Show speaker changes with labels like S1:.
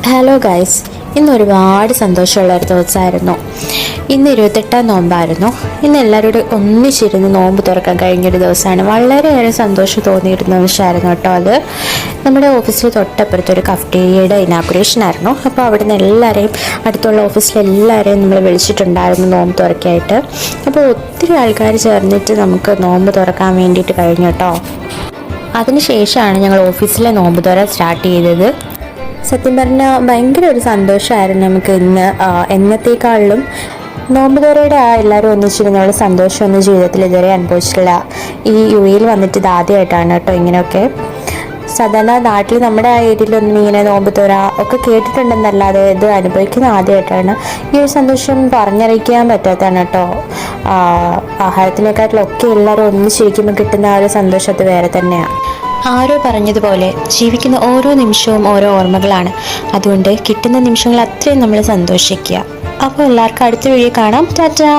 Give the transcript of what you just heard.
S1: Hello guys, ഇന്ന് ഒരുപാട് സന്തോഷമുള്ള ഒരു ദിവസമായിരുന്നു. ഇന്ന് 28ാം നോമ്പായിരുന്നു. ഇന്ന് എല്ലാവരോടും ഒന്നിച്ചിരുന്ന് നോമ്പ് തുറക്കാൻ കഴിഞ്ഞൊരു ദിവസമാണ്. വളരെയേറെ സന്തോഷം തോന്നിയിരുന്ന നിമിഷമായിരുന്നു കേട്ടോ അത്. നമ്മുടെ ഓഫീസിൽ തൊട്ടപ്പുറത്ത് ഒരു കഫ്റ്റീരിയയുടെ ഇനാഗുറേഷൻ ആയിരുന്നു. അപ്പോൾ അവിടുന്ന് എല്ലാവരെയും, അടുത്തുള്ള ഓഫീസിലെല്ലാവരെയും നമ്മൾ വിളിച്ചിട്ടുണ്ടായിരുന്നു നോമ്പ് തുറക്കായിട്ട്. അപ്പോൾ ഒത്തിരി ആൾക്കാർ ചേർന്നിട്ട് നമുക്ക് നോമ്പ് തുറക്കാൻ വേണ്ടിയിട്ട് കഴിഞ്ഞു കേട്ടോ. അതിനുശേഷമാണ് ഞങ്ങൾ ഓഫീസിലെ നോമ്പ് തുറ സ്റ്റാർട്ട് ചെയ്തത്. സത്യം പറഞ്ഞാൽ ഭയങ്കര ഒരു സന്തോഷമായിരുന്നു നമുക്ക് ഇന്ന്. എന്നത്തേക്കാളിലും നോമ്പ് തുറയുടെ എല്ലാവരും ഒന്നിച്ചിരുന്നുള്ള സന്തോഷമൊന്നും ജീവിതത്തിൽ ഇതുവരെ അനുഭവിച്ചിട്ടില്ല. ഈ UAE വന്നിട്ട് ഇത് ആദ്യമായിട്ടാണ് കേട്ടോ ഇങ്ങനെയൊക്കെ. സാധാരണ നാട്ടിൽ നമ്മുടെ ആ ഏരിയയിലൊന്നും ഇങ്ങനെ നോമ്പ് തുറ ഒക്കെ കേട്ടിട്ടുണ്ടെന്നല്ലാതെ ഇത് അനുഭവിക്കുന്ന ആദ്യമായിട്ടാണ്. ഈ ഒരു സന്തോഷം പറഞ്ഞറിയിക്കാൻ പറ്റാത്തതാണ് കേട്ടോ. ആഹാരത്തിനേക്കാട്ടിലൊക്കെ എല്ലാവരും ഒന്നിച്ചിരിക്കുമ്പോൾ കിട്ടുന്ന ആ ഒരു സന്തോഷം അത് വേറെ തന്നെയാണ്. ആരോ പറഞ്ഞതുപോലെ ജീവിക്കുന്ന ഓരോ നിമിഷവും ഓരോ ഓർമ്മകളാണ്. അതുകൊണ്ട് കിട്ടുന്ന നിമിഷങ്ങൾ അത്രയും നമ്മൾ സന്തോഷിക്കുക. അപ്പോൾ എല്ലാവർക്കും അടുത്ത വീഡിയോ കാണാം. ടാറ്റാ.